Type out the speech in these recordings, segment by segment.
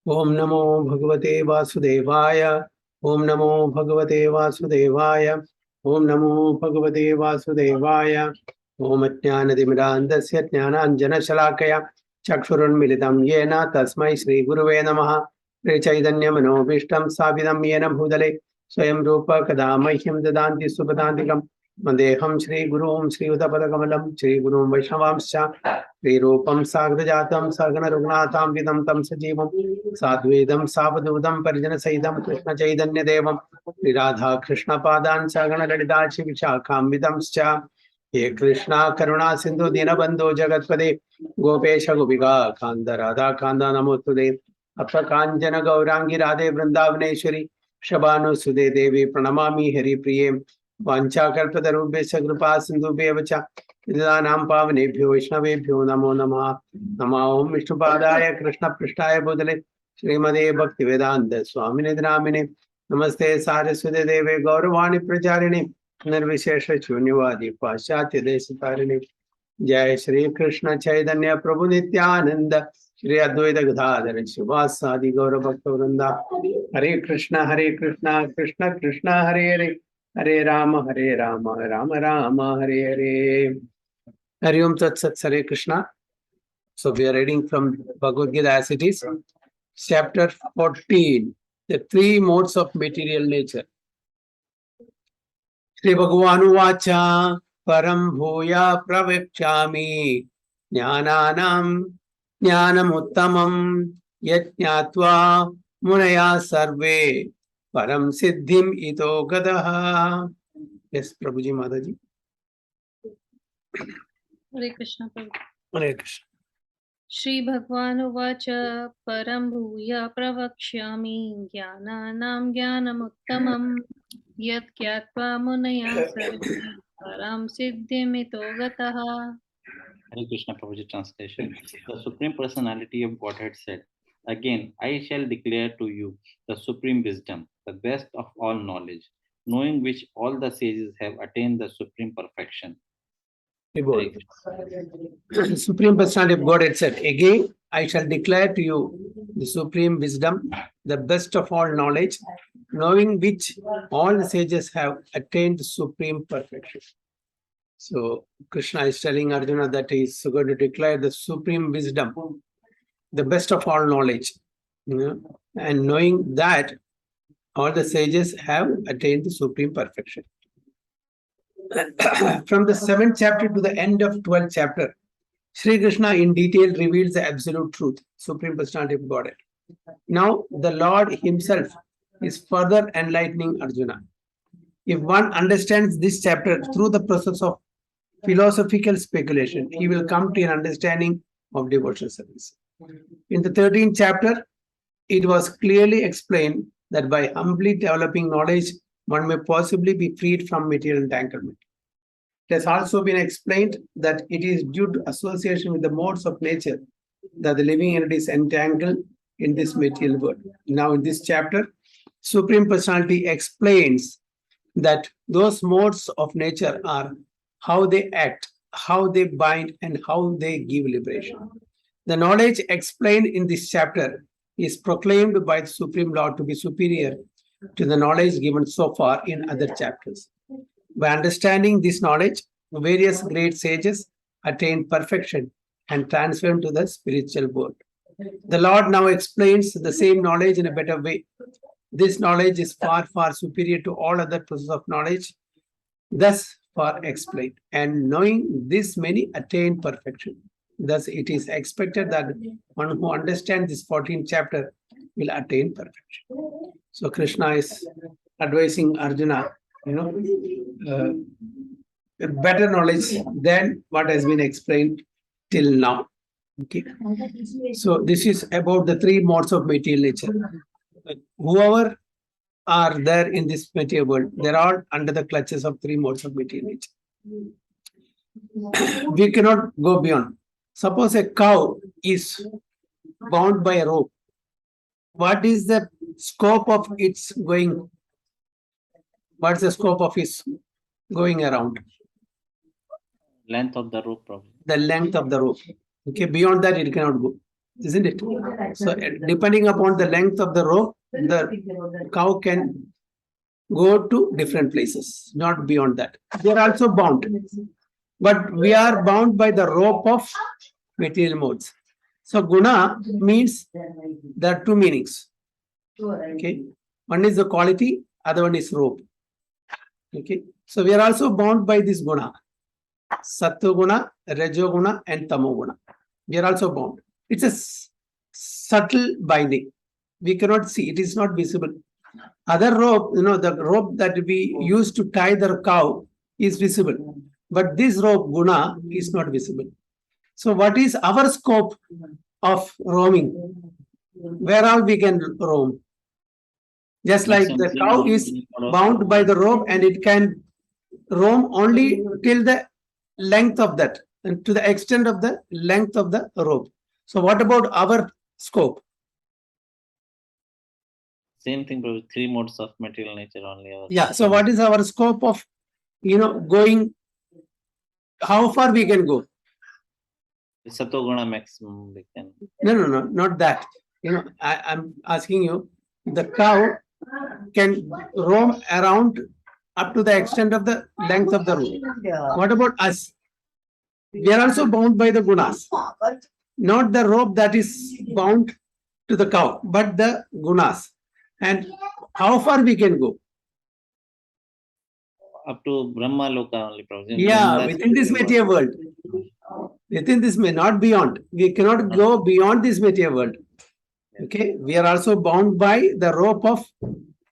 Om Namo Bhagavate Vasudevaya. Om Namo Bhagavate Vasudevaya. Om Namo Bhagavate Vasudevaya. Om Ajnanatimirandasya Jnananjana Shalakaya Chakshurunmilitam Yena Tasmai Shri Guruve Namaha Shri Chaitanya Manobishtam Sabidam Yena Bhudale Swayam Rupa Kadamahyam Dadanti Supadantikam Mandeham Shri Gurum Shri Udapadakamalam Shri Gurum Vaishnavamscha Shri Rupam Sagrajatam Sargana Rugnatam Vidam Tam Sajivam Sadvedam Savadudam Parjana Saidam Krishna Chaitanya Devam Shri Radha Krishna Padan Sagana Lalidachi Vishakam Vidamscha Ye Krishna Karuna Sindhu Dinabandhu Jagatpade Gopesha Gopika Kanda Radha Kanda Namotude Appa Kanjana Gaurangi Radhe Vrindavaneshwari Shabanu Sude Devi Pranamami Hari Priye Vancha Kalpatarubhesha Kripa Sindhu Bevacha Vidanam Pavanebhyo Vaishnavebhyo Namo Namaha Nama Om Vishnupadaya Krishna Prishtaya Budale Srimade Bhakti Vedanta Swamine Dramine Namaste Saraswati Deve Gauravani Pracharini Nirvishesha Shunyavadi Paschatya Desitarini Jai Shri Krishna Chaitanya Prabhu Nityananda Shri Advaita Gadadhara Shivasadi Gaura Bhakta Vrinda Hare Krishna Krishna Krishna Hare Hare Hare Rama Rama Rama Hare Hare Hari Om Tat Sat Hare Krishna. So we are reading from Bhagavad Gita as it is, chapter 14, the three modes of material nature. Shri Bhagavanu Vacha Param Bhuya Pravekshami Jnananam Jnanamuttamam Yajñatva Munaya Sarve Param Siddhim Ito Gadaha. Yes, Prabhuji Mataji. Hare Krishna Prabhu. Hare Krishna. Shri Bhagwan Uvacha Param Bhuya Pravakshami Jnananam Jnanamuttamam Yat Kyatva Munaya Sarve Param Siddhimito Gataha. Hare Krishna Prabhuji translation. The Supreme Personality of Godhead said, "Again, I shall declare to you the supreme wisdom, the best of all knowledge, knowing which all the sages have attained the supreme perfection." Supreme Personality of Godhead said, "Again, I shall declare to you the supreme wisdom, the best of all knowledge, knowing which all the sages have attained supreme perfection." So Krishna is telling Arjuna that he is going to declare the supreme wisdom, the best of all knowledge, and knowing that all the sages have attained the supreme perfection. From the 7th chapter to the end of 12th chapter, Sri Krishna in detail reveals the absolute truth, Supreme Personality of Godhead. Now the Lord himself is further enlightening Arjuna. If one understands this chapter through the process of philosophical speculation, he will come to an understanding of devotional service. In the 13th chapter, it was clearly explained that by humbly developing knowledge, one may possibly be freed from material entanglement. It has also been explained that it is due to association with the modes of nature that the living entity is entangled in this material world. Now, in this chapter, Supreme Personality explains that those modes of nature are how they act, how they bind, and how they give liberation. The knowledge explained in this chapter is proclaimed by the Supreme Lord to be superior to the knowledge given so far in other chapters. By understanding this knowledge, various great sages attained perfection and transformed to the spiritual world. The Lord now explains the same knowledge in a better way. This knowledge is far, far superior to all other processes of knowledge, thus far explained. And knowing this, many attain perfection. Thus, it is expected that one who understands this 14th chapter will attain perfection. So Krishna is advising Arjuna, better knowledge than what has been explained till now. Okay. So this is about the three modes of material nature. Whoever are there in this material world, they're all under the clutches of three modes of material nature. We cannot go beyond. Suppose a cow is bound by a rope. What is the scope of its going? What's the scope of its going around? Length of the rope, probably. The length of the rope. Okay, beyond that it cannot go. isn't it? So depending upon the length of the rope, the cow can go to different places, not beyond that. They are also bound, but we are bound by the rope of material modes. So guna means there are two meanings. Okay, one is the quality, other one is rope. Okay, so we are also bound by this guna, sattva guna, rajo guna, and tamo guna. We are also bound. It's a subtle binding. We cannot see; it is not visible. Other rope, the rope that we use to tie the cow is visible, but this rope guna is not visible. So, what is our scope of roaming? Where all we can roam? Just like the cow is bound by the rope and it can roam only till the length of that, and to the extent of the length of the rope. So what about our scope? Same thing, but three modes of material nature only. Yeah. So what is our scope of, going? How far we can go? Sattva maximum we can. No, not that. I'm asking you. The cow can roam around up to the extent of the length of the rope. What about us? We are also bound by the gunas. Not the rope that is bound to the cow, but the gunas. And how far we can go? Up to Brahma Loka only. Yeah, within this material world. Within this, not beyond. We cannot go beyond this material world. Okay, we are also bound by the rope of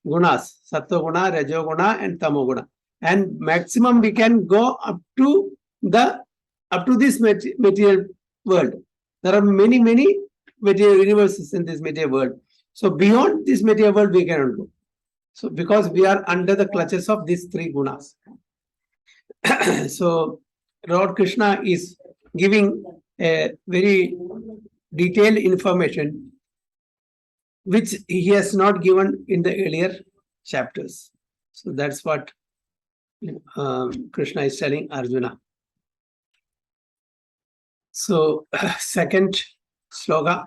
gunas, sattva guna, rajo guna, and tamo guna. And maximum we can go up to this material world. There are many material universes in this material world. So beyond this material world we cannot go. So because we are under the clutches of these three gunas. So Lord Krishna is giving a very detailed information which he has not given in the earlier chapters. So that's what Krishna is telling Arjuna. So second sloka,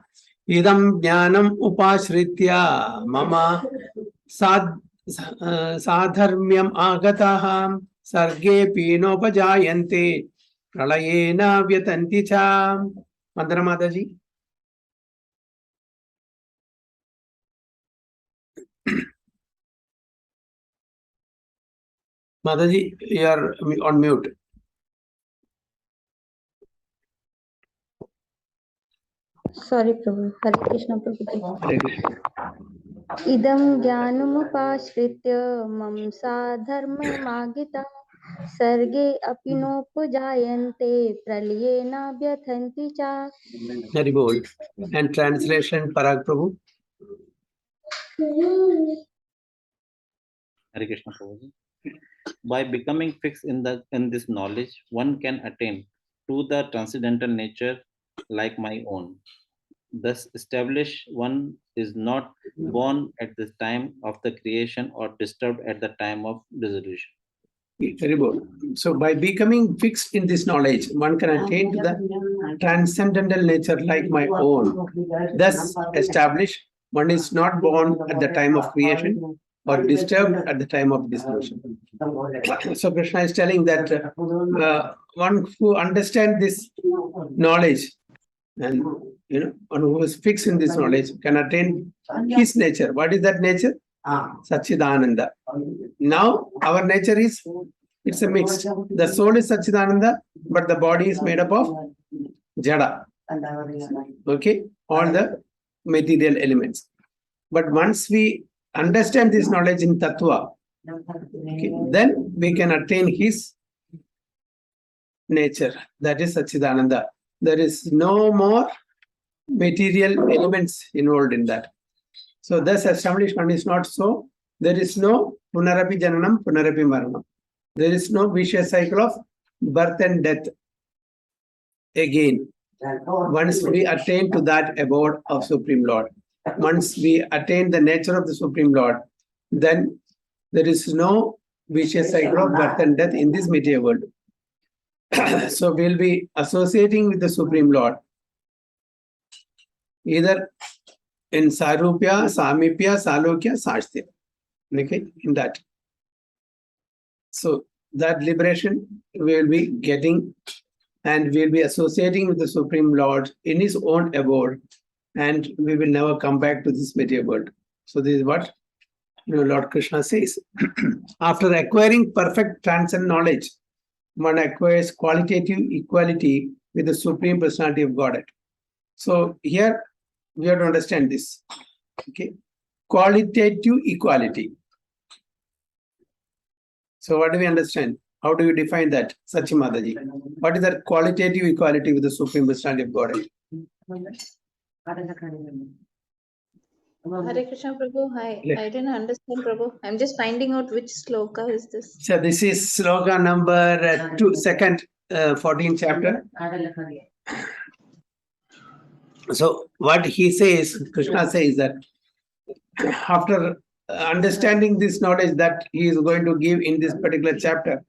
idam jnanam upashritya mama sadharmyam agataha sarge pinopajayante pralayena vyatanti cha. Mandana Mataji. Mataji, you are on mute. Sorry, Prabhu. Hare Krishna, Prabhu. Hare Krishna. Idam jnanumupashritya mam sadharme magita sarge apinopujayante pralyena vyathanti cha. Very bold. And translation, Parag Prabhu. Hare Krishna Prabhuji. By becoming fixed in this knowledge, one can attain to the transcendental nature like my own. Thus established, one is not born at the time of the creation or disturbed at the time of dissolution. Very bold. So by becoming fixed in this knowledge, one can attain to the transcendental nature like my own. Thus established, one is not born at the time of creation or disturbed at the time of dissolution. So Krishna is telling that one who understands this knowledge and one who is fixed in this knowledge can attain his nature. What is that nature? Satchidananda. Now our nature is, it's a mix. The soul is Satchidananda, but the body is made up of Jada. Okay, all the material elements. But once we understand this knowledge in Tattva, okay, then we can attain his nature. That is Satchidananda. There is no more material elements involved in that. So thus establishment is not so. There is no punarapi jananam, punarapi maranam. There is no vicious cycle of birth and death again. Once we attain to that abode of Supreme Lord, once we attain the nature of the Supreme Lord, then there is no vicious cycle of birth and death in this material world. So we'll be associating with the Supreme Lord either in Sarupya, Samipya, Salokya, Sastya. Okay, in that. So that liberation will be getting, and we'll be associating with the Supreme Lord in his own abode, and we will never come back to this material world. So this is what Lord Krishna says. After acquiring perfect transcendent knowledge, one acquires qualitative equality with the Supreme Personality of Godhead. So here we have to understand this. Okay, qualitative equality. So what do we understand? How do you define that, Sachi Mataji? What is that qualitative equality with the Supreme Personality of Godhead? Hare Krishna Prabhu. I didn't understand Prabhu. I'm just finding out which sloka is this. So this is sloka number 2, second, 14th chapter. So what he says, Krishna says that after understanding this knowledge that he is going to give in this particular chapter,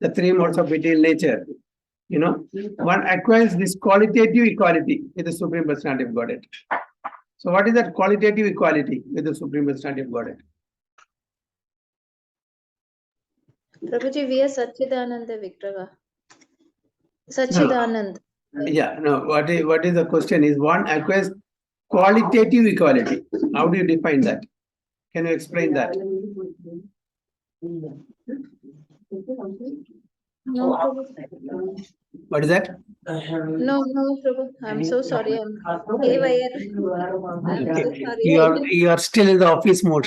the three modes of material nature, one acquires this qualitative equality with the Supreme Personality of Godhead. So what is that qualitative equality with the Supreme Personality of Godhead? Prabhuji, we are Satchidananda Vigraha. Satchidanand. Yeah, no, what is the question is one acquires qualitative equality. How do you define that? Can you explain that? No, Prabhu. What is that? No, Prabhu. I'm so sorry. I'm so sorry. You are still in the office mode.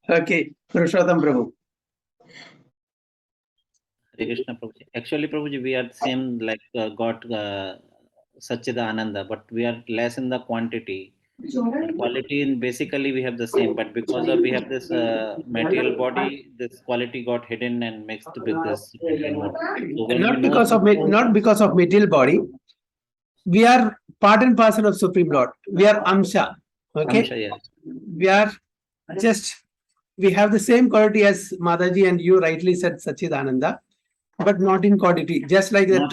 Okay, Purushottam Prabhu. Hare Krishna Prabhuji. Actually, Prabhuji, we are same like God Satchidananda, but we are less in the quantity. But quality in basically we have the same, but because of we have this material body, this quality got hidden and mixed with this material mode. So when Not because of material body, we are part and parcel of Supreme Lord. We are Amsha. Okay, Amsha, yes. We are we have the same quality as Mataji and you rightly said, Satchidananda, but not in quantity. Just like the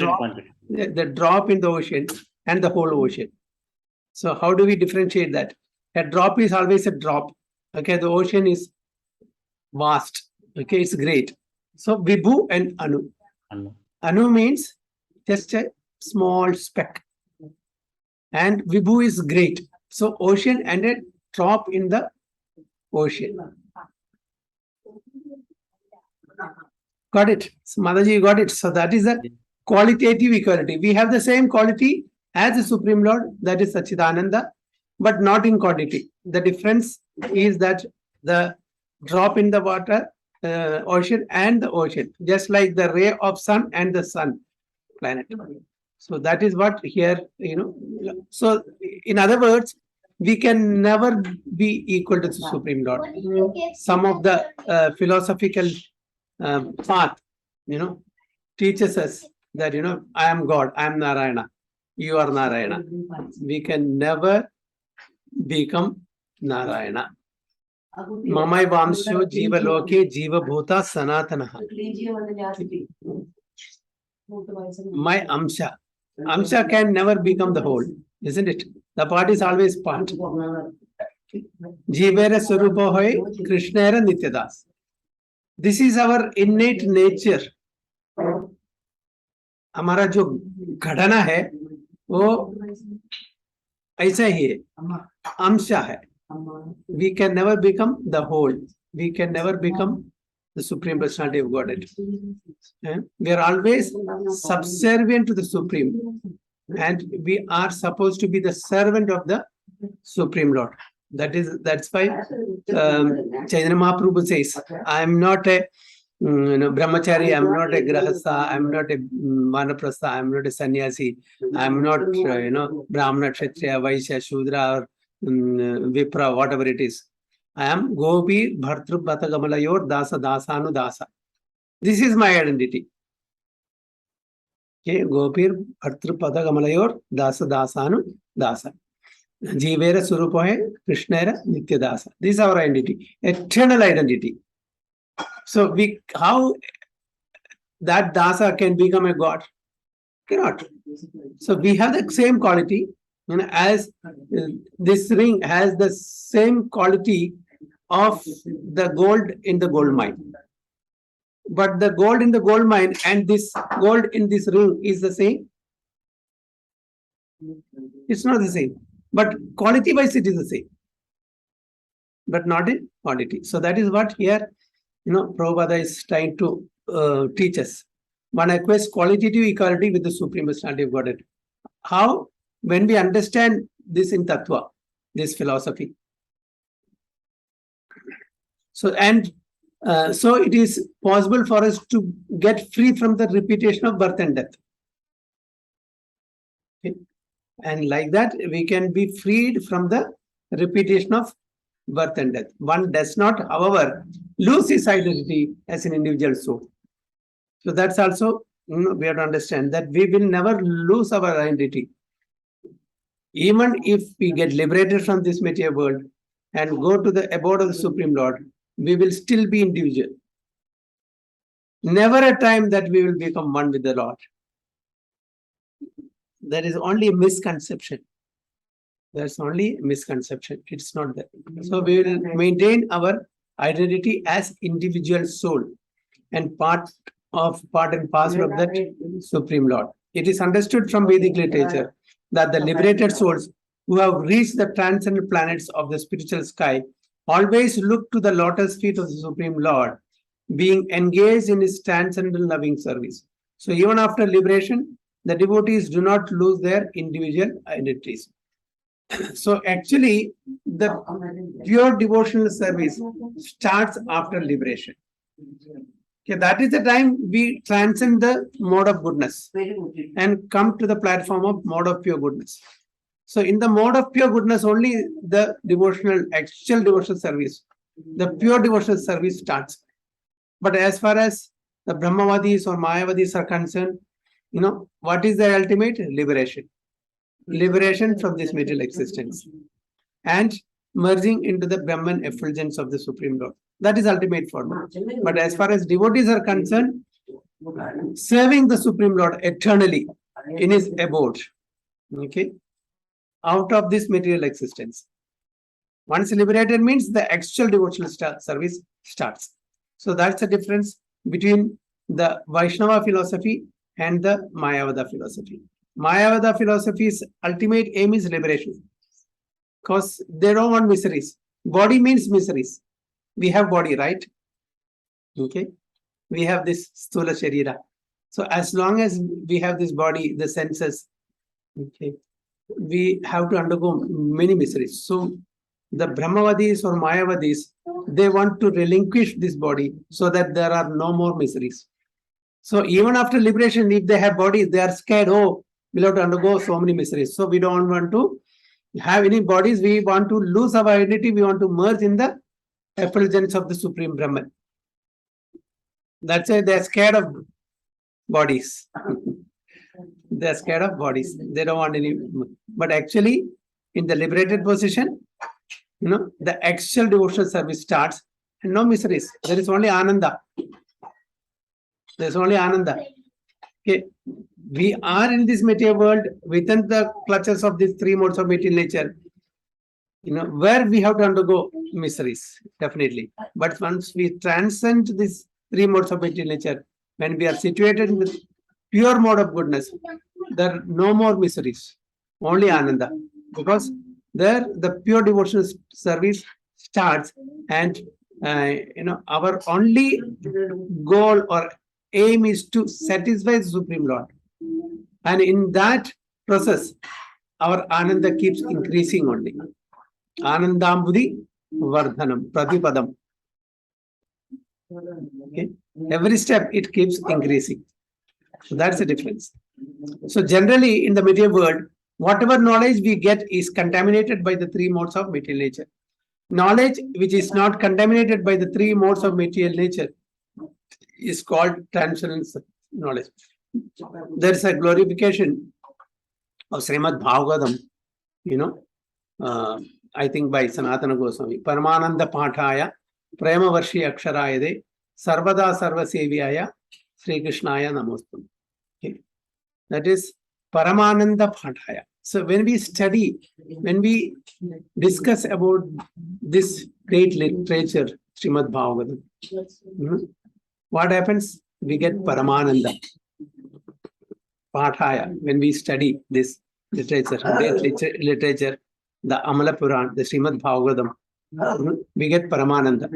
drop in the ocean and the whole ocean. So how do we differentiate that? A drop is always a drop. Okay, the ocean is vast. Okay, it's great. So Vibhu and Anu. Anu means just a small speck. And Vibhu is great. So ocean and a drop in the ocean. Got it? So Mataji, you got it. So that is the qualitative equality. We have the same quality as the Supreme Lord, that is Satchidananda, but not in quantity. The difference is that the drop in the water, ocean and the ocean, just like the ray of sun and the sun planet. So that is what here, So in other words, we can never be equal to the Supreme Lord. Some of the philosophical path, teaches us that, I am God, I am Narayana. You are Narayana. We can never become Narayana. Mamai Vamsho Jiva Loke Jiva Bhuta Sanatana. My Amsha. Amsha can never become the whole, isn't it? The part is always part. Jivera Swarupa Hoy Krishnera Nityadas. This is our innate nature. हमारा जो घटना है वो ऐसा ही है, अंश है. We can never become the whole. We can never become the Supreme Personality of Godhead. We are always subservient to the Supreme, and we are supposed to be the servant of the Supreme Lord. That's why Chaitanya Mahaprabhu says, I am not a brahmachari, I am not a grahastha, I am not a vanaprastha, I am not a sannyasi, I am not brahmana, kshatriya, vaishya, shudra, or vipra, whatever it is. I am Gopi Bhartru Batagamalayur Dasa Dasanu Dasa. This is my identity. Okay, Gopi Bhartru Batagamalayur Dasa Dasanu Dasa. Jivera Surupohe Krishnera Nityadasa. This is our identity, eternal identity. So how that dasa can become a god? Cannot. So we have the same quality, as this ring has the same quality of the gold in the gold mine. But the gold in the gold mine and this gold in this ring is the same? It's not the same. But quality wise it is the same. But not in quantity. So that is what here, Prabhupada is trying to teach us. One acquires qualitative equality with the Supreme Personality of Godhead. How? When we understand this in Tattva, this philosophy. So it is possible for us to get free from the repetition of birth and death. Okay? And like that, we can be freed from the repetition of birth and death. One does not, however, lose his identity as an individual soul. So that's also, we have to understand that we will never lose our identity. Even if we get liberated from this material world and go to the abode of the Supreme Lord, we will still be individual. Never a time that we will become one with the Lord. There is only a misconception. There's only a misconception. It's not there. So we will maintain our identity as individual soul and part and parcel of that Supreme Lord. It is understood from Vedic literature that the liberated souls who have reached the transcendent planets of the spiritual sky always look to the lotus feet of the Supreme Lord, being engaged in his transcendent loving service. So even after liberation, the devotees do not lose their individual identities. So actually, the pure devotional service starts after liberation. Okay, that is the time we transcend the mode of goodness and come to the platform of mode of pure goodness. So in the mode of pure goodness, only the actual devotional service, the pure devotional service starts. But as far as the Brahmavadis or Mayavadis are concerned, what is their ultimate? Liberation. Liberation from this material existence and merging into the Brahman effulgence of the Supreme Lord. That is ultimate for them. But as far as devotees are concerned, serving the Supreme Lord eternally in his abode, okay, out of this material existence. Once liberated means the actual devotional service starts. So that's the difference between the Vaishnava philosophy and the Mayavada philosophy. Mayavada philosophy's ultimate aim is liberation because they don't want miseries. Body means miseries. We have body, right? Okay. We have this stula sharira. So as long as we have this body, the senses, okay, we have to undergo many miseries. So the Brahmavadis or Mayavadis, they want to relinquish this body so that there are no more miseries. So even after liberation, if they have bodies, they are scared, we'll have to undergo so many miseries. So we don't want to have any bodies. We want to lose our identity. We want to merge in the effulgence of the Supreme Brahman. That's why they're scared of bodies. They're scared of bodies. They don't want any. But actually, in the liberated position, the actual devotional service starts and no miseries. There is only Ananda. There's only Ananda. Okay. We are in this material world within the clutches of these three modes of material nature, where we have to undergo miseries, definitely. But once we transcend these three modes of material nature, when we are situated in the pure mode of goodness, there are no more miseries, only Ananda. Because there the pure devotional service starts and our only goal or aim is to satisfy the Supreme Lord. And in that process, our Ananda keeps increasing only. Anandambudhi Vardhanam, Pratipadam. Okay. Every step it keeps increasing. So that's the difference. So generally in the material world, whatever knowledge we get is contaminated by the three modes of material nature. Knowledge which is not contaminated by the three modes of material nature is called transcendental knowledge. There is a glorification of Srimad Bhagavatam, I think by Sanatana Goswami. Paramananda Pathaya, Premavarshi Aksharayade, Sarvada Sarvasevyaya, Sri Krishnaya Namostam. Okay. That is Paramananda Pathaya. So when we study, when we discuss about this great literature, Srimad Bhagavatam, what happens? We get Paramananda Pathaya when we study this literature, literature, the Amala Puran, the Srimad Bhagavatam. We get Paramananda.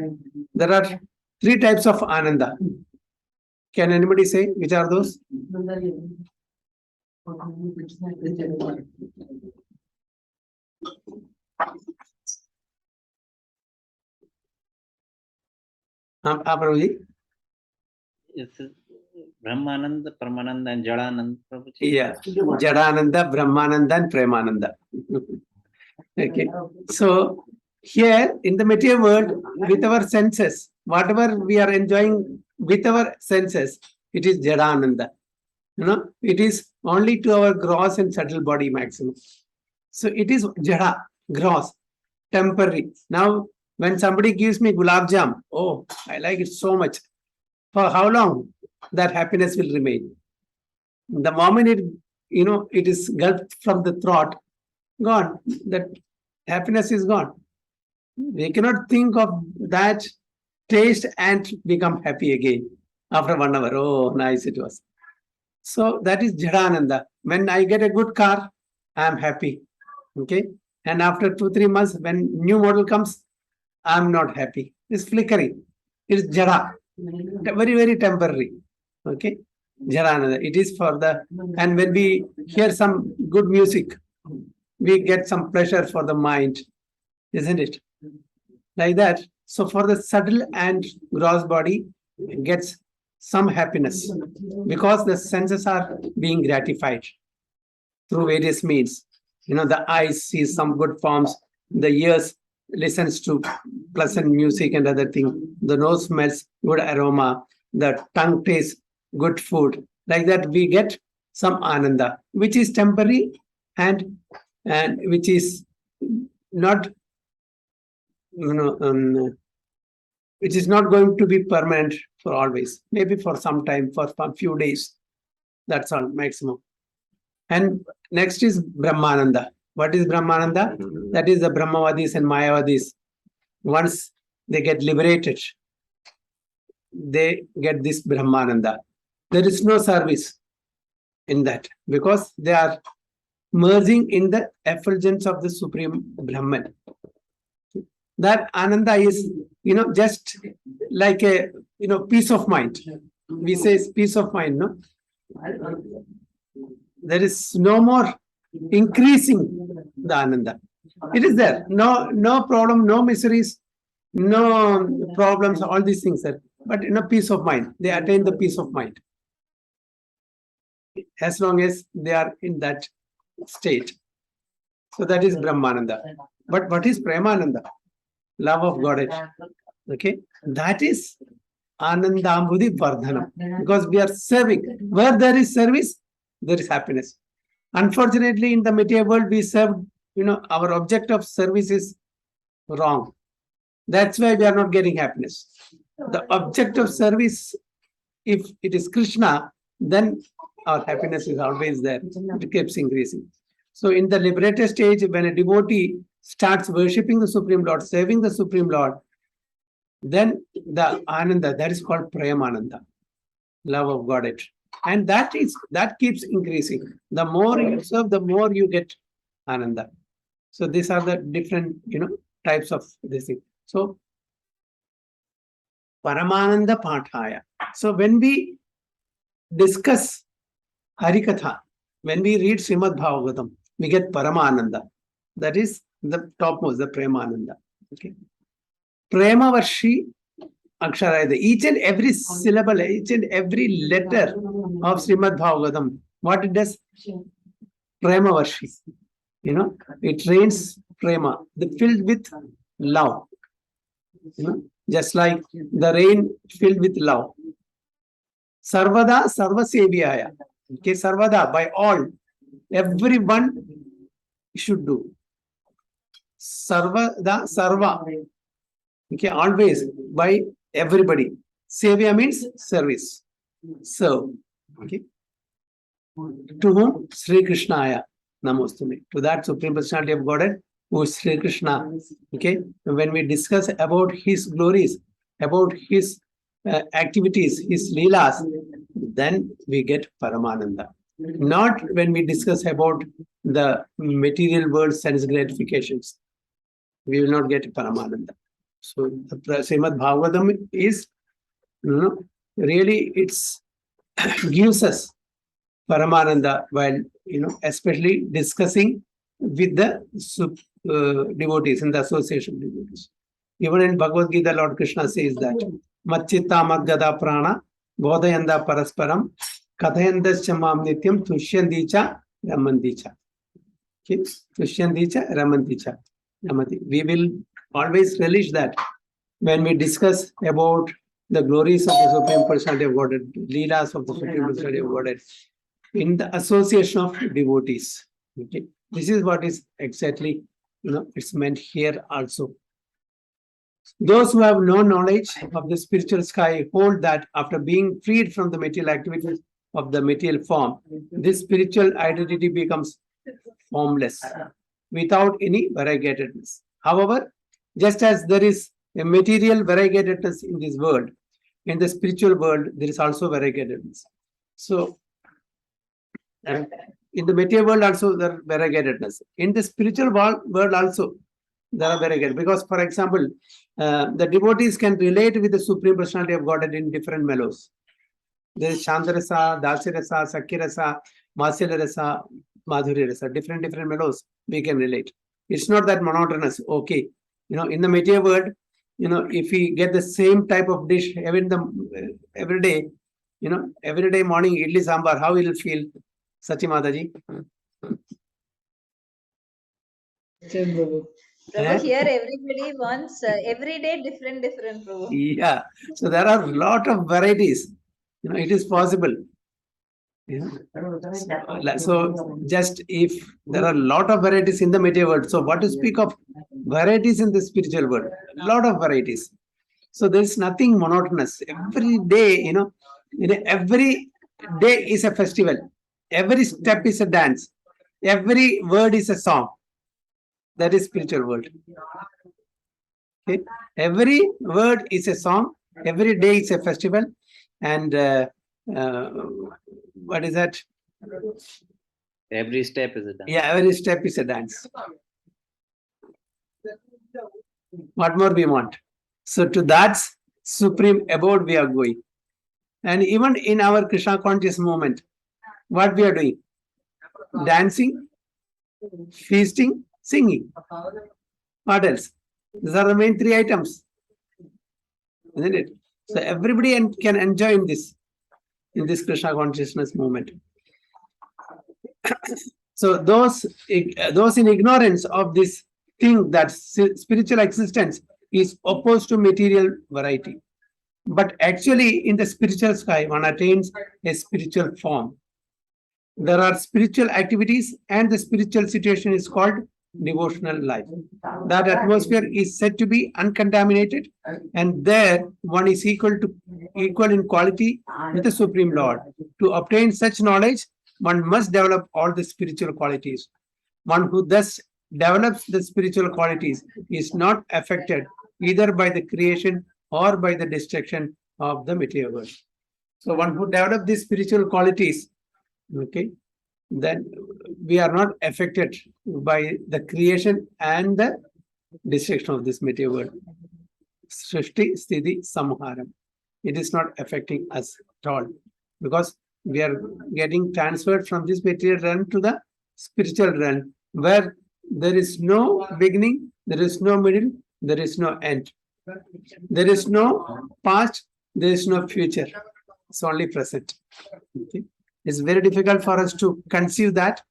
There are 3 types of Ananda. Can anybody say which are those? Prabhuji? It's Brahmananda, Paramananda, and Jadananda. Prabhuji. Yeah, Jadananda, Brahmananda, and Premananda. Okay, so here in the material world, with our senses, whatever we are enjoying with our senses, it is Jadananda. It is only to our gross and subtle body maximum. So it is Jada, gross, temporary. Now, when somebody gives me gulab jam, oh, I like it so much. For how long? That happiness will remain. The moment it is gulped from the throat, gone. That happiness is gone. We cannot think of that taste and become happy again after 1 hour. Oh, nice it was. So that is Jadananda. When I get a good car, I am happy. Okay. And after 2-3 months, when new model comes, I am not happy. It's flickering. It is Jada. Very, very temporary. Okay. Jadananda. It is for and when we hear some good music, we get some pleasure for the mind, isn't it? Like that. So for the subtle and gross body, it gets some happiness because the senses are being gratified through various means. The eyes see some good forms, the ears listens to pleasant music and other things, the nose smells good aroma, the tongue tastes good food. Like that, we get some ananda, which is temporary and which is not, which is not going to be permanent for always. Maybe for some time, for a few days. That's all, maximum. And next is Brahmananda. What is Brahmananda? That is the Brahmavadis and Mayavadis. Once they get liberated, they get this Brahmananda. There is no service in that because they are merging in the effulgence of the Supreme Brahman. That Ananda is, just like a, peace of mind. We say peace of mind, no? There is no more increasing the Ananda. It is there. No problem, no miseries, no problems, all these things are. But peace of mind. They attain the peace of mind. As long as they are in that state. So that is Brahmananda. But what is Premananda? Love of Godhead. Okay. That is Anandambudhi Vardhanam. Because we are serving. Where there is service, there is happiness. Unfortunately, in the material world, we serve, our object of service is wrong. That's why we are not getting happiness. The object of service, if it is Krishna, then our happiness is always there. It keeps increasing. So in the liberated stage, when a devotee starts worshipping the Supreme Lord, serving the Supreme Lord, then the Ananda, that is called Premananda, love of Godhead. And that keeps increasing. The more you serve, the more you get Ananda. So these are the different, types of this thing. So Paramananda Pathaya. So when we discuss Harikatha, when we read Srimad Bhagavatam, we get Paramananda. That is the topmost, the Premananda. Okay. Premavarshi Akshara. Each and every syllable, each and every letter of Srimad Bhagavatam, what it does? Premavarshi. It rains prema, filled with love. Just like the rain filled with love. Sarvada Sarvaseviyaya. Okay, Sarvada, by all, everyone should do. Sarvada Sarva. Okay, always, by everybody. Sevya means service. Serve. Okay. To whom? Sri Krishnaya Namostumi. To that Supreme Personality of Godhead, who is Sri Krishna. Okay. When we discuss about his glories, about his activities, his leelas, then we get Paramananda. Not when we discuss about the material world sense gratifications. We will not get Paramananda. So the Srimad Bhagavatam is, really it's gives us Paramananda while, especially discussing with the devotees in the association of devotees. Even in Bhagavad Gita, Lord Krishna says that Machchitta Madgada Prana Bodhayanda Parasparam Kathayandas Chamam Nityam Tushyandicha Ramandicha. Okay? Tushyandicha Ramandicha. We will always relish that when we discuss about the glories of the Supreme Personality of Godhead, leelas of the Supreme Personality of Godhead, in the association of devotees. Okay? This is what is exactly, it's meant here also. Those who have no knowledge of the spiritual sky hold that after being freed from the material activities of the material form, this spiritual identity becomes formless, without any variegatedness. However, just as there is a material variegatedness in this world, in the spiritual world, there is also variegatedness. So, in the material world also there are variegatedness. In the spiritual world also there are variegated. Because, for example, the devotees can relate with the Supreme Personality of Godhead in different mellows. There is Shantarasa, Dasirasa, Sakirasa, Masilarasa, Madhurya, different mellows we can relate. It's not that monotonous. Okay, in the material world, if we get the same type of dish every day, every day morning idli sambar, how will it feel? Sachi Mataji. Prabhu, here everybody wants every day different, Prabhu. Yeah, so there are a lot of varieties. It is possible. So just if there are a lot of varieties in the material world, so what to speak of varieties in the spiritual world? A lot of varieties. So there's nothing monotonous. Every day, every day is a festival. Every step is a dance. Every word is a song. That is spiritual world. Okay? Every word is a song. Every day is a festival. And what is that? Every step is a dance. Yeah, every step is a dance. What more we want? So to that supreme abode we are going. And even in our Krishna conscious movement, what we are doing? Dancing, feasting, singing. What else? These are the main three items. Isn't it? So everybody can enjoy in this Krishna consciousness movement. So those in ignorance of this thing that spiritual existence is opposed to material variety. But actually in the spiritual sky, one attains a spiritual form. There are spiritual activities and the spiritual situation is called devotional life. That atmosphere is said to be uncontaminated, and there one is equal in quality with the Supreme Lord. To obtain such knowledge, one must develop all the spiritual qualities. One who thus develops the spiritual qualities is not affected either by the creation or by the destruction of the material world. So one who develops these spiritual qualities, okay, then we are not affected by the creation and the destruction of this material world. Srishti, Sthiti, Samharam. It is not affecting us at all because we are getting transferred from this material realm to the spiritual realm where there is no beginning, there is no middle, there is no end. There is no past, there is no future. It's only present. Okay? It's very difficult for us to conceive that,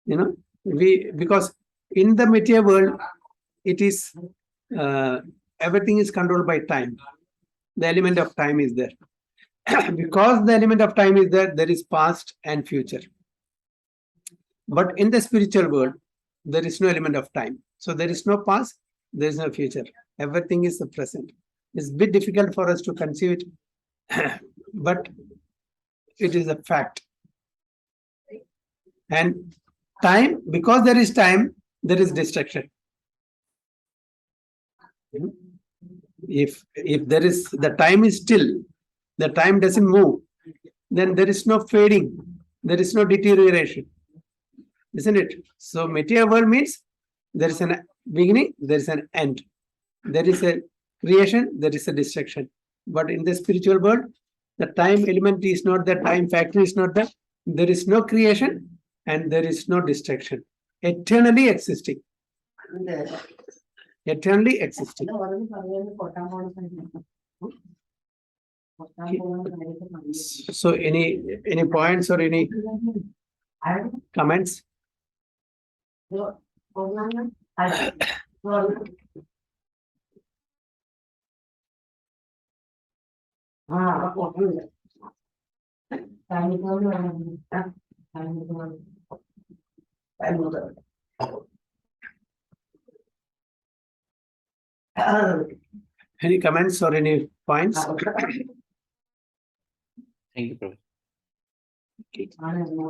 because in the material world, it is everything is controlled by time. The element of time is there. Because the element of time is there, there is past and future. But in the spiritual world, there is no element of time. So there is no past, there is no future. Everything is the present. It's a bit difficult for us to conceive it, but it is a fact. And time, because there is time, there is destruction. If there is, the time is still, the time doesn't move, then there is no fading, there is no deterioration, isn't it? So material world means there is an beginning, there is an end, there is a creation, there is a destruction. But in the spiritual world, the time element is not there, time factor is not there, there is no creation and there is no destruction, eternally existing. Eternally existing. So any points or any comments? Any comments or any points? Thank you, Prabhu.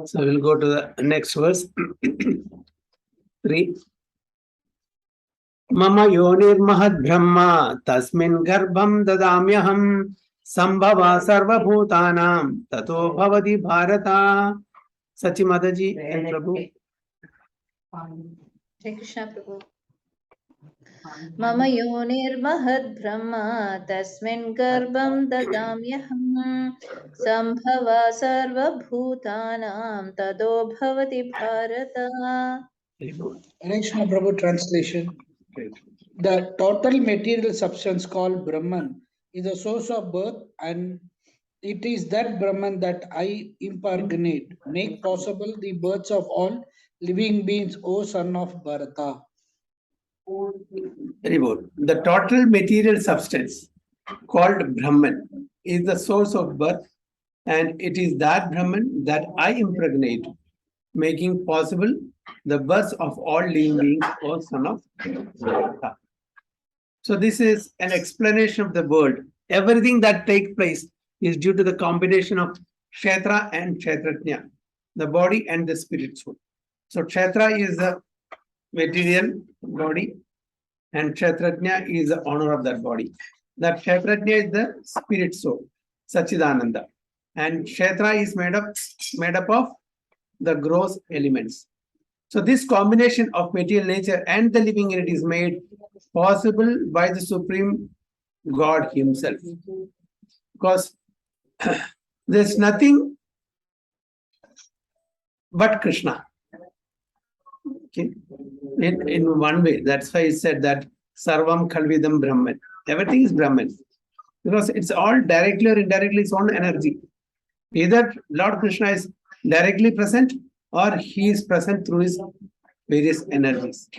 So we'll go to the next verse. 3. Mama yonir mahad brahma tasmin garbham dadamyaham sambhava sarva bhutanam tato bhavati bharata. Sachimadaji and Prabhu. Hare Krishna Prabhu. Mama yonirmahad brahma tasmin garbham dadamyaham sambhava sarva bhutanam tado bhavati bharata. Krishna Prabhu translation. The total material substance called Brahman is the source of birth, and it is that Brahman that I impregnate, make possible the births of all living beings, O son of Bharata. Very good. The total material substance called Brahman is the source of birth, and it is that Brahman that I impregnate, making possible the birth of all living beings, O son of Bharata. So this is an explanation of the world. Everything that takes place is due to the combination of Kshetra and Kshetrajna, the body and the spirit soul. So Kshetra is the material body and Kshetrajna is the honor of that body. That Kshetrajna is the spirit soul, Sachidananda. And Kshetra is made up of the gross elements. So this combination of material nature and the living entity is made possible by the Supreme God Himself. Because there's nothing but Krishna. Okay. In one way, that's why he said that Sarvam Khalvidam Brahman. Everything is Brahman. Because it's all directly or indirectly its own energy. Either Lord Krishna is directly present or he is present through his various energies.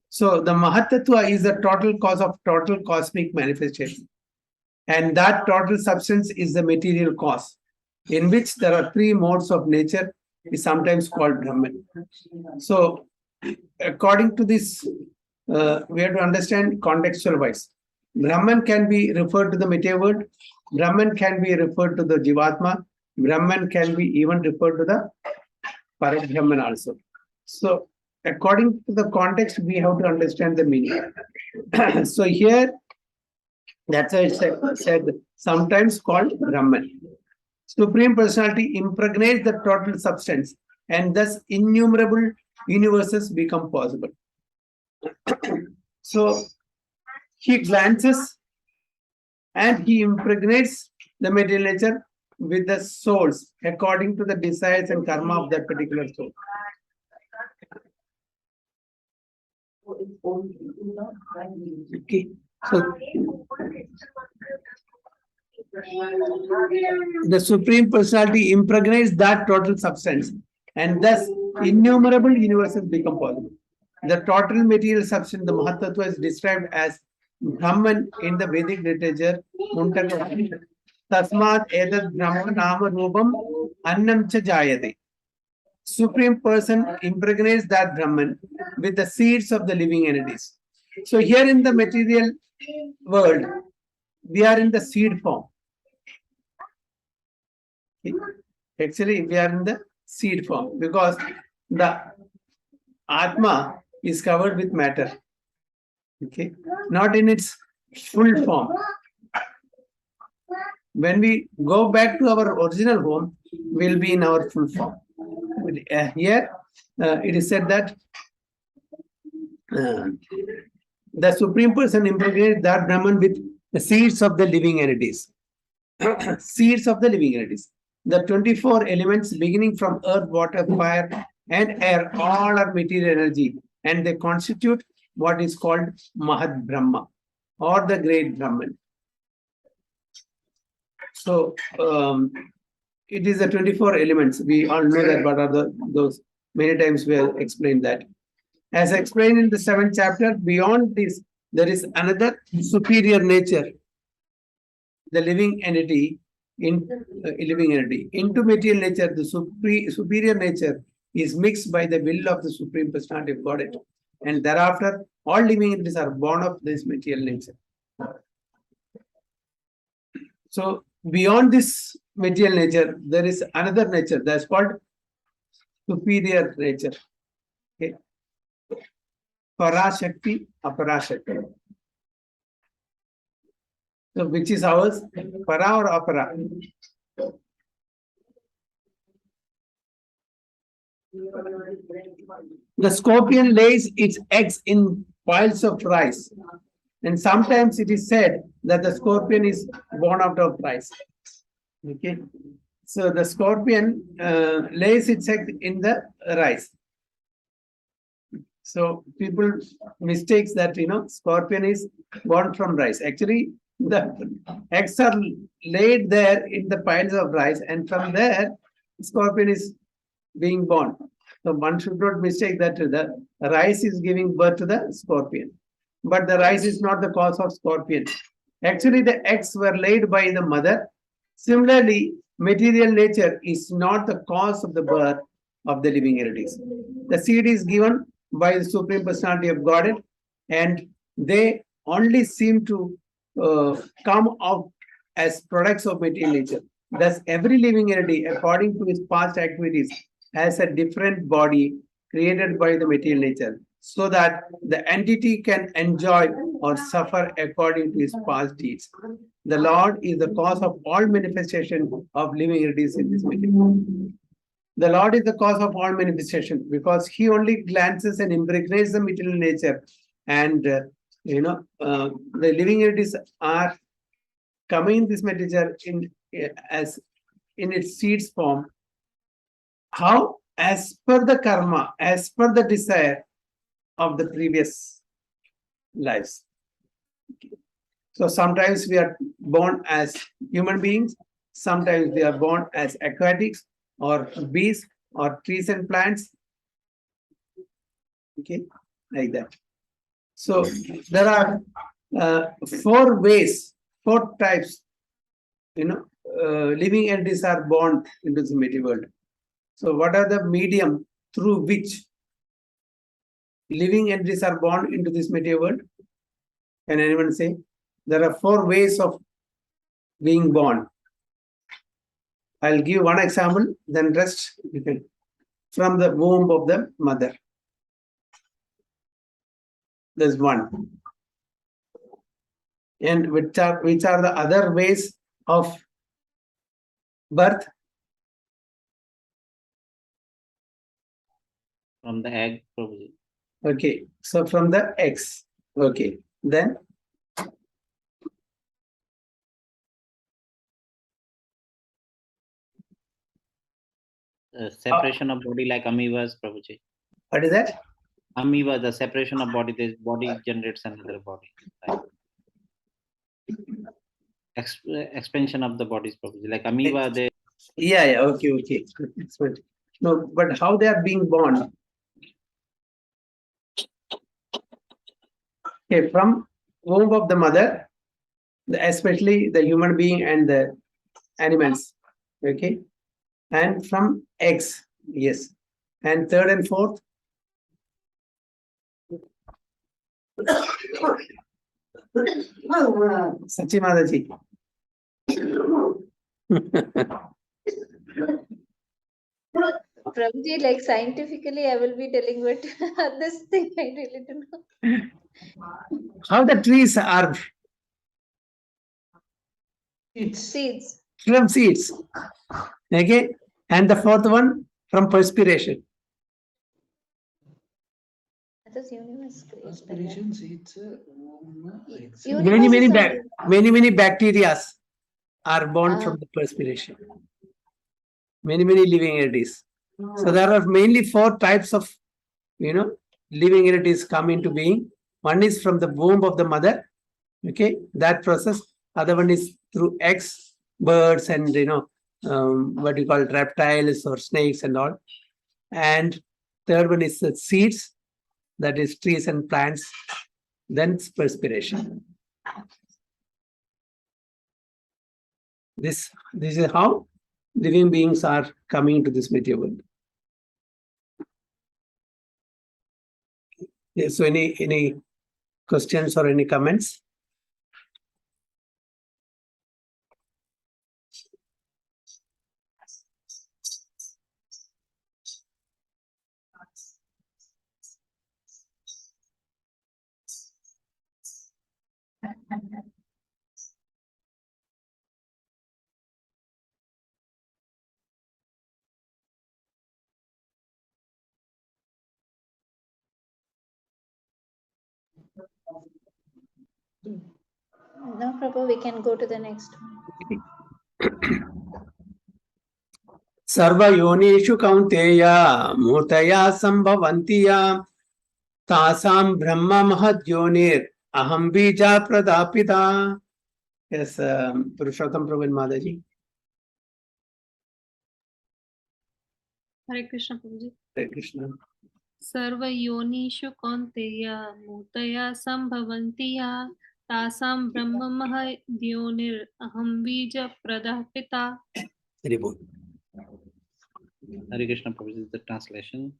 So the Mahatattva is the total cause of total cosmic manifestation. And that total substance is the material cause, in which there are 3 modes of nature, is sometimes called Brahman. So according to this, we have to understand contextual wise. Brahman can be referred to the material world. Brahman can be referred to the Jivatma. Brahman can be even referred to the Parabrahman also. So according to the context, we have to understand the meaning. So here, that's why it said sometimes called Brahman. Supreme Personality impregnates the total substance, and thus innumerable universes become possible. So he glances and he impregnates the material nature with the souls according to the desires and karma of that particular soul. Okay. So the Supreme Personality impregnates that total substance, and thus innumerable universes become possible. The total material substance, the Mahatattva, is described as Brahman in the Vedic literature. Tasmat edad Brahma nama rupam annam cha jayate. Supreme Person impregnates that Brahman with the seeds of the living entities. So here in the material world, we are in the seed form. Okay. Actually, we are in the seed form, because the Atma is covered with matter. Okay, not in its full form. When we go back to our original home, we'll be in our full form. Here, it is said that the Supreme Person impregnated that Brahman with the seeds of the living entities. Seeds of the living entities. The 24 elements beginning from earth, water, fire, and air, all are material energy, and they constitute what is called Mahad Brahma, or the great Brahman. So it is the 24 elements. We all know that what are those. Many times we have explained that. As explained in the 7th chapter, beyond this, there is another superior nature, the living entity, living entity. Into material nature, the superior nature is mixed by the will of the Supreme Personality of Godhead. And thereafter, all living entities are born of this material nature. So, beyond this material nature, there is another nature that's called superior nature. Okay. Parashakti, Aparashakti. So, which is ours? Para or Apara? The scorpion lays its eggs in piles of rice. And sometimes it is said that the scorpion is born out of rice. Okay. So the scorpion lays its egg in the rice. So people mistakes that, scorpion is born from rice. Actually, the eggs are laid there in the piles of rice, and from there, scorpion is being born. So one should not mistake that the rice is giving birth to the scorpion. But the rice is not the cause of scorpion. Actually, the eggs were laid by the mother. Similarly, material nature is not the cause of the birth of the living entities. The seed is given by the Supreme Personality of Godhead, and they only seem to come out as products of material nature. Thus, every living entity, according to its past activities, has a different body created by the material nature, so that the entity can enjoy or suffer according to its past deeds. The Lord is the cause of all manifestation of living entities in this material. The Lord is the cause of all manifestation, because He only glances and impregnates the material nature, and the living entities are coming in this material as in its seeds form. How? As per the karma, as per the desire of the previous lives. So sometimes we are born as human beings, sometimes we are born as aquatics or bees or trees and plants. Okay, like that. So there are 4 ways, 4 types, living entities are born into the material world. So what are the medium through which living entities are born into this material world? Can anyone say? There are 4 ways of being born. I'll give one example, then rest you can. From the womb of the mother. There's one. And which are the other ways of birth? From the egg, probably. Okay, so from the eggs. Okay, then Separation of body like amoebas, Prabhuji. what is that? Amoeba, the separation of body, this body generates another body. Right? Expansion of the bodies, Prabhuji. Like amoeba, they. Yeah, okay. No, but how they are being born? Okay, from womb of the mother, especially the human being and the animals. Okay, and from eggs, yes. And third and fourth. Sachi Mataji. Prabhuji, like scientifically, I will be telling, but this thing I really don't know. How the trees are Seeds. from seeds. Okay. And the fourth one from perspiration. That is universe created. Aspiration seeds. Universe is only. Many bacteria are born Ah. from the perspiration. Many living entities. So there are mainly 4 types of, living entities come into being. One is from the womb of the mother. Okay, that process. Other one is through eggs, birds, and what you call reptiles or snakes and all. And third one is the seeds, that is trees and plants. Then it's perspiration. This is how living beings are coming to this material world. Yeah, so any questions or any comments? No, Prabhu, we can go to the next one. Sarva yonishu kaunteya murtaya sambhavanti ya tasam brahma mahad yonir aham bija pradapita. Yes, Purushottam Prabhu and Madaji. Hare Krishna Prabhuji. Hare Krishna. Sarva yonishu kaunteya mutaya sambhavanti ya tasam brahma mahadhyonir aham bija pradapita. Very good. Hare Krishna Prabhuji is the translation.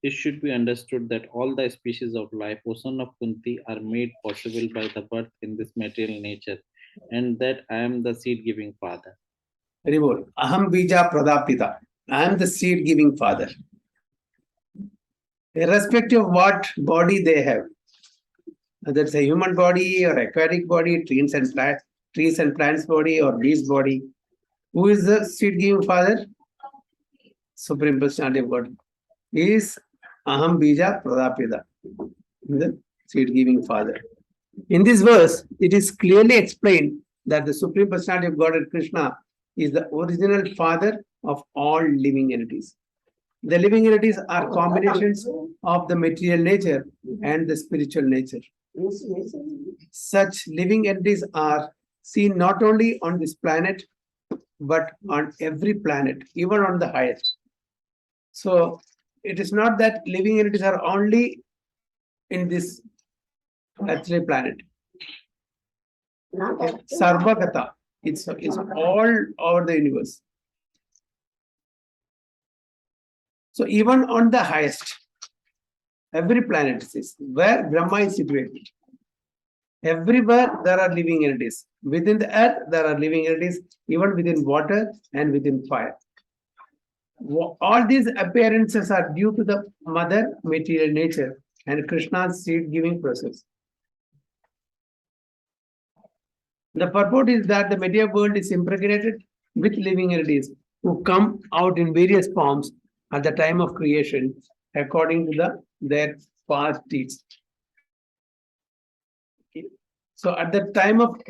It should be understood that all the species of life, O son of Kunti, are made possible by the birth in this material nature, and that I am the seed-giving father. Very good. Aham bija pradapita. I am the seed-giving father. Irrespective of what body they have, whether it's a human body or aquatic body, trees and plants body or beast body, who is the seed-giving father? Supreme Personality of God. He is Aham Bija Pradapita, the seed-giving father. In this verse, it is clearly explained that the Supreme Personality of God, Krishna, is the original father of all living entities. The living entities are combinations of the material nature and the spiritual nature. Such living entities are seen not only on this planet, but on every planet, even on the highest. So it is not that living entities are only in this earthly planet. Sarvagata, it's all over the universe. So even on the highest, every planet is where Brahma is situated. Everywhere there are living entities. Within the earth, there are living entities, even within water and within fire. All these appearances are due to the mother material nature and Krishna's seed-giving process. The purport is that the material world is impregnated with living entities who come out in various forms at the time of creation according to their past deeds. Okay. So at the time of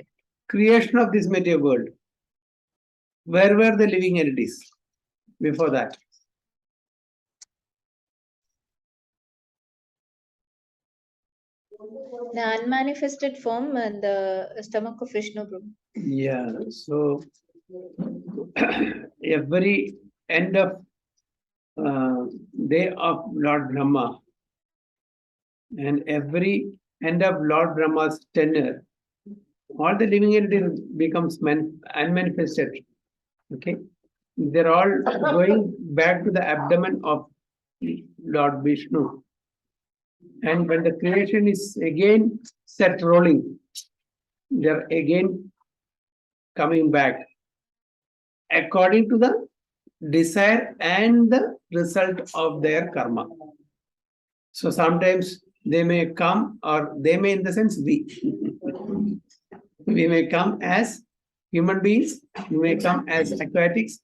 creation of this material world, where were the living entities before that? The unmanifested form and the stomach of Vishnu Prabhu. Yeah, so every end of day of Lord Brahma and every end of Lord Brahma's tenure, all the living entities becomes unmanifested. Okay, they're all going back to the abdomen of Lord Vishnu. And when the creation is again set rolling, they're again coming back according to the desire and the result of their karma. So sometimes they may come, or they may, in the sense we. We may come as human beings, we may come as aquatics,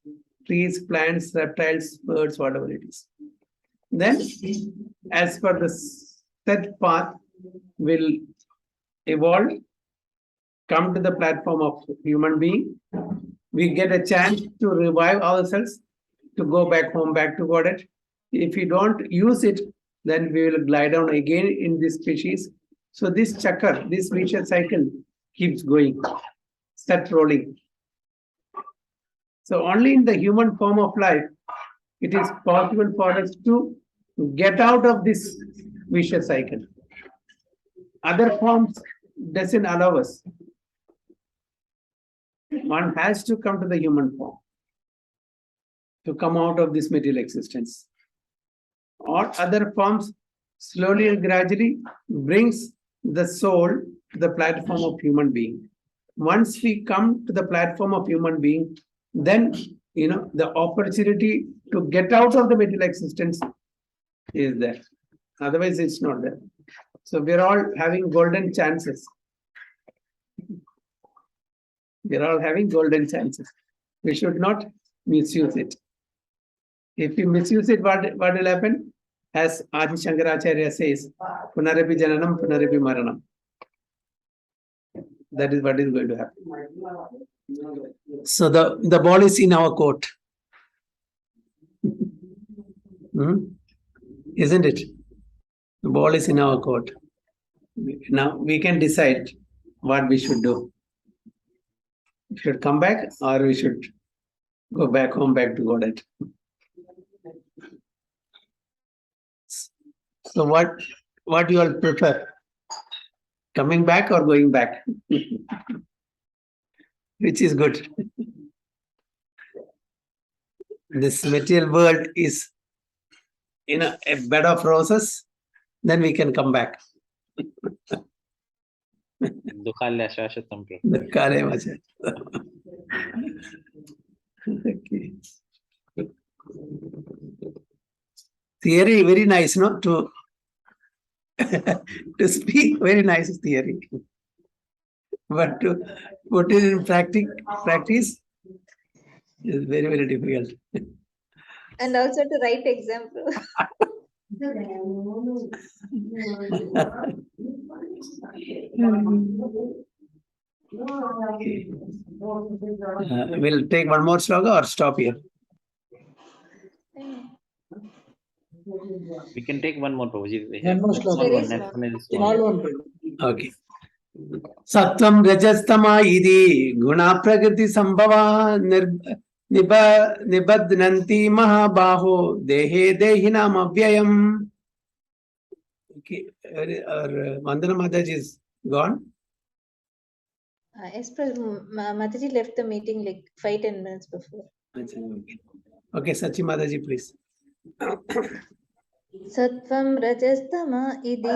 trees, plants, reptiles, birds, whatever it is. Then, as per the set path, will evolve, come to the platform of human being. We get a chance to revive ourselves, to go back home, back to Godhead. If we don't use it, then we will glide down again in this species. So this chakra, this vicious cycle keeps going, start rolling. So only in the human form of life, it is possible for us to get out of this vicious cycle. Other forms doesn't allow us. One has to come to the human form to come out of this material existence. All other forms slowly and gradually brings the soul to the platform of human being. Once we come to the platform of human being, then the opportunity to get out of the material existence is there. Otherwise, it's not there. So we're all having golden chances. We're all having golden chances. We should not misuse it. If you misuse it, what will happen? As Adi Shankaracharya says, Punarapi Jananam, Punarapi Maranam. That is what is going to happen. So the ball is in our court. Isn't it? The ball is in our court. Now we can decide what we should do. We should come back, or we should go back home, back to Godhead. So what you all prefer? Coming back or going back? Which is good. This material world is in a bed of roses, then we can come back. Dukhalya shashwatam Prabhu. Dukkale macha. Okay. Theory very nice, no? To speak very nice theory, but to put it in practice is very, very difficult. And also to write example. Okay. We'll take one more sloga or stop here. We can take one more, Prabhuji. We One have more small sloka. one, next one is Small small. one, Prabhu. Okay. Sattvam rajastama idi guna prakriti sambhava nibadnanti mahabaho dehe dehinam avyayam. Okay, our Vandana Mataji is gone. As per Mataji left the meeting like 5-10 minutes before. Okay, Sachi Mataji, please. Sattvam rajastama idi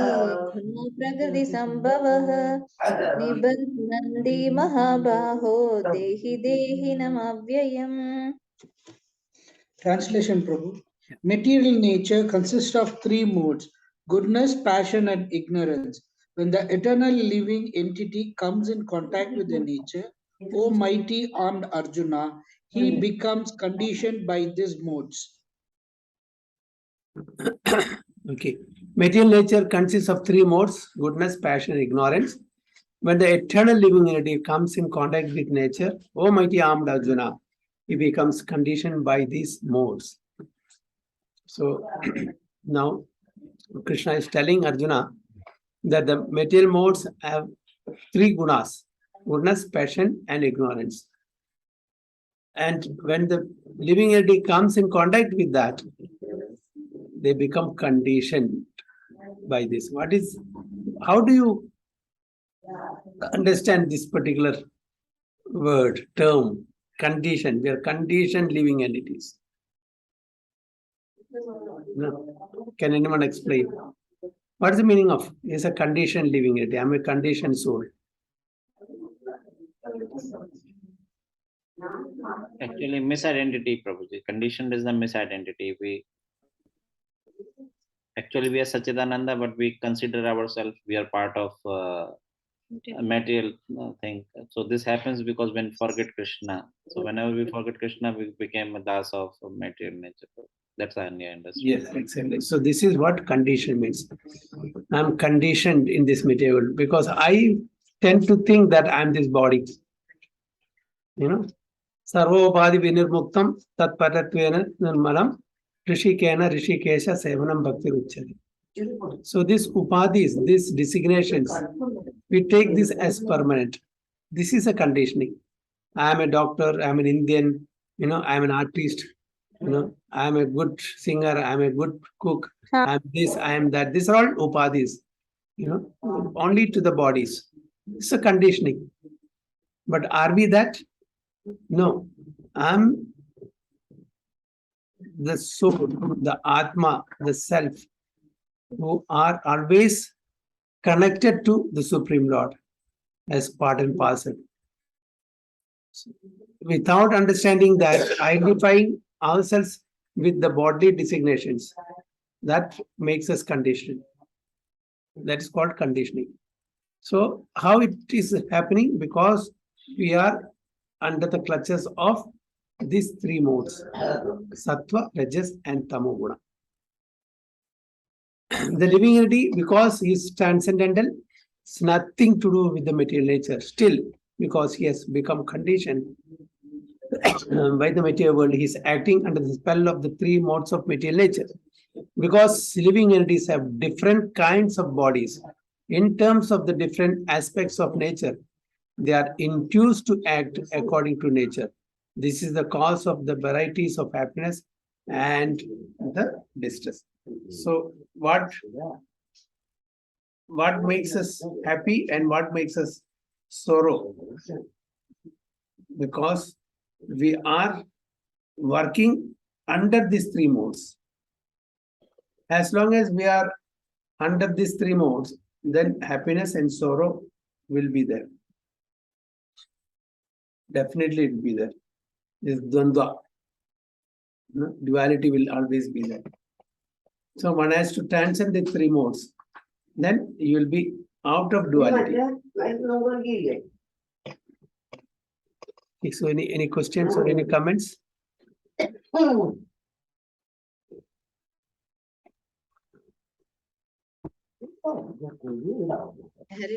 guna prakriti sambhavah nibandhanti mahabaho dehi dehinam avyayam. Translation, Prabhu. Material nature consists of three modes: goodness, passion, and ignorance. When the eternal living entity comes in contact with the nature, O mighty armed Arjuna, he becomes conditioned by these modes. Okay. Material nature consists of three modes: goodness, passion, and ignorance. When the eternal living entity comes in contact with nature, O mighty armed Arjuna, he becomes conditioned by these modes. So now Krishna is telling Arjuna that the material modes have three gunas: goodness, passion, and ignorance. And when the living entity comes in contact with that, they become conditioned by this. How do you understand this particular word, term, condition? We are conditioned living entities. No. Can anyone explain? What is the meaning of is a conditioned living entity? I'm a conditioned soul. Actually, misidentity, Prabhuji. Conditioned is the misidentity. We are Sachidananda, but we consider ourselves we are part of a material thing. So this happens because when we forget Krishna. So whenever we forget Krishna, we became a dasa of material nature. That's our understanding. Yes, exactly. So this is what condition means. I'm conditioned in this material because I tend to think that I'm this body. Sarvopadi vinirmuktam tat patatvena nirmalam rishikena rishikesha sevanam bhakti uchyate. So these upadhis, these designations, we take this as permanent. This is a conditioning. I am a doctor, I'm an Indian, I'm an artist, I'm a good singer, I'm a good cook, I'm this, I am that. These are all upadhis, only to the bodies. It's a conditioning. But are we that? No. I'm the soul, the Atma, the self, who are always connected to the Supreme Lord as part and parcel. Without understanding that, identifying ourselves with the bodily designations, that makes us conditioned. That is called conditioning. So how it is happening? Because we are under the clutches of these three modes, Sattva, Rajas, and Tamoguna. The living entity, because he is transcendental, it's nothing to do with the material nature. Still, because he has become conditioned by the material world, he is acting under the spell of the three modes of material nature. Because living entities have different kinds of bodies, in terms of the different aspects of nature, they are induced to act according to nature. This is the cause of the varieties of happiness and the distress. So what makes us happy and what makes us sorrow? Because we are working under these three modes. As long as we are under these three modes, then happiness and sorrow will be there. Definitely it will be there. This dvandva, duality will always be there. So one has to transcend the three modes. Then you will be out of duality. So any questions or any comments? Hare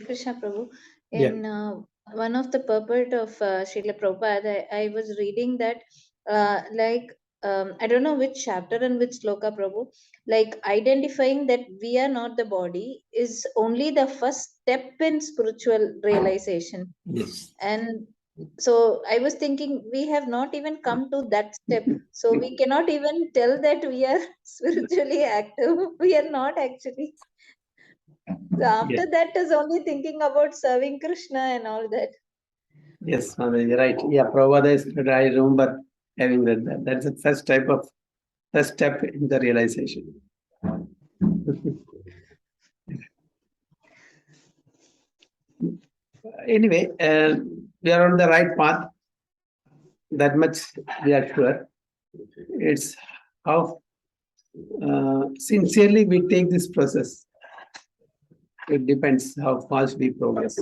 Krishna Prabhu. In one of the purport of Srila Prabhupada, I was reading that, I don't know which chapter and which sloka, Prabhu, like identifying that we are not the body is only the first step in spiritual realization. Yes. And so I was thinking, we have not even come to that step. So we cannot even tell that we are spiritually active. We are not actually. So after that is only thinking about serving Krishna and all that. Yes, you're right. Yeah, Prabhupada is, I remember having read that. That's the first step in the realization. Anyway, we are on the right path. That much we are sure. It's how sincerely we take this process. It depends how fast we progress.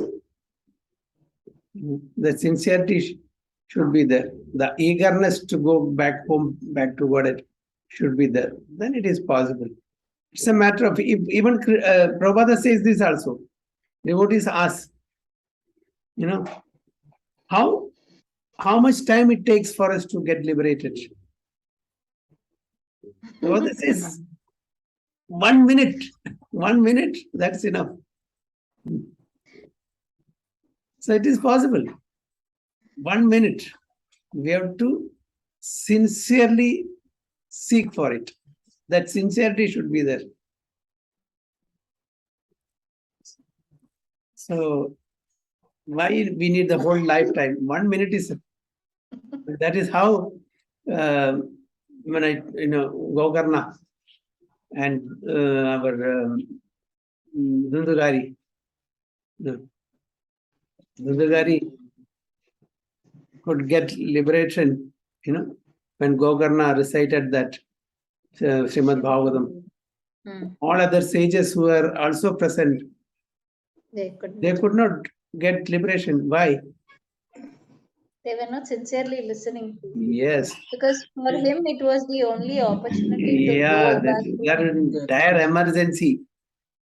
The sincerity should be there. The eagerness to go back home, back to God, should be there. Then it is possible. It's a matter of, even Prabhupada says this also. Devotees ask, how much time it takes for us to get liberated. Prabhupada says, 1 minute. 1 minute, that's enough. So it is possible. 1 minute. We have to sincerely seek for it. That sincerity should be there. So why we need the whole lifetime? 1 minute is, that is how when I, Gokarna and our Dundugari, could get liberation, when Gokarna recited that Srimad Bhagavatam. All other sages who were also present, They they could not get liberation. Why? They were not sincerely listening to him. Yes. Because for him, it was the only opportunity to Yeah, go back to that in dire emergency.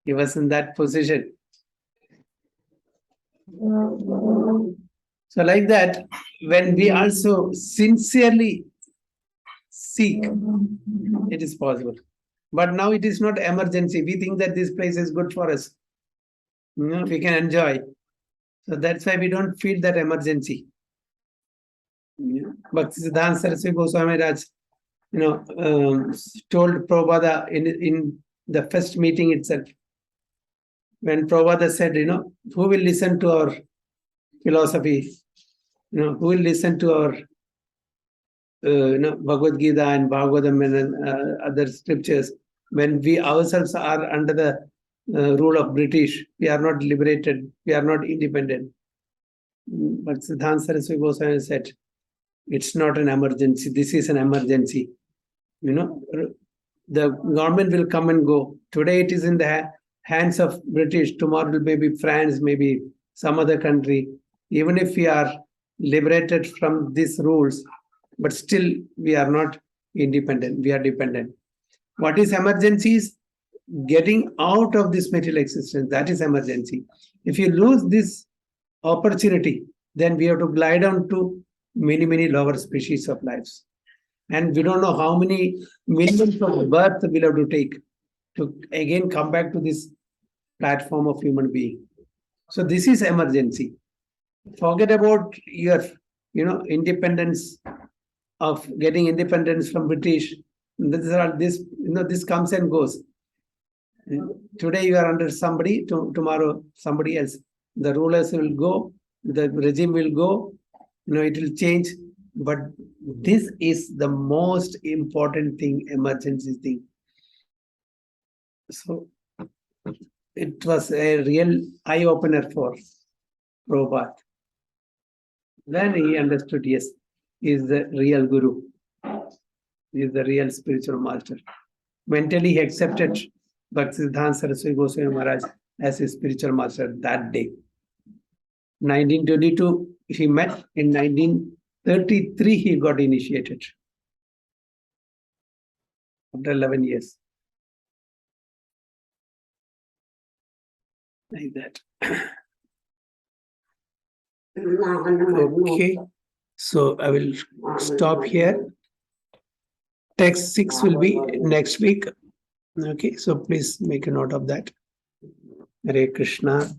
He was in that position. So like that, when we also sincerely seek, it is possible. But now it is not emergency. We think that this place is good for us. We can enjoy. So that's why we don't feel that emergency. But Siddhanta Saraswati Goswami Raj, told Prabhupada in the first meeting itself, when Prabhupada said, who will listen to our philosophy? Who will listen to our Bhagavad Gita and Bhagavatam and other scriptures when we ourselves are under the rule of British? We are not liberated. We are not independent. But Siddhanta Saraswati Goswami said, it's not an emergency. This is an emergency. The government will come and go. Today it is in the hands of British. Tomorrow it may be France, maybe some other country. Even if we are liberated from these rules, but still we are not independent. We are dependent. What is emergency is getting out of this material existence. That is emergency. If you lose this opportunity, then we have to glide down to many, many lower species of lives. And we don't know how many millions of births we'll have to take to again come back to this platform of human being. So this is emergency. Forget about your, independence of getting independence from British. This comes and goes. Today you are under somebody, tomorrow somebody else. The rulers will go, the regime will go, it will change. But this is the most important thing, emergency thing. So it was a real eye-opener for Prabhupada. Then he understood, yes, he is the real guru. He is the real spiritual master. Mentally, he accepted Bhaktisiddhanta Saraswati Goswami Maharaj as his spiritual master that day. 1922, he met. In 1933, he got initiated. After 11 years. Like that. Okay. So I will stop here. Text 6 will be next week. Okay. So please make a note of that. Hare Krishna.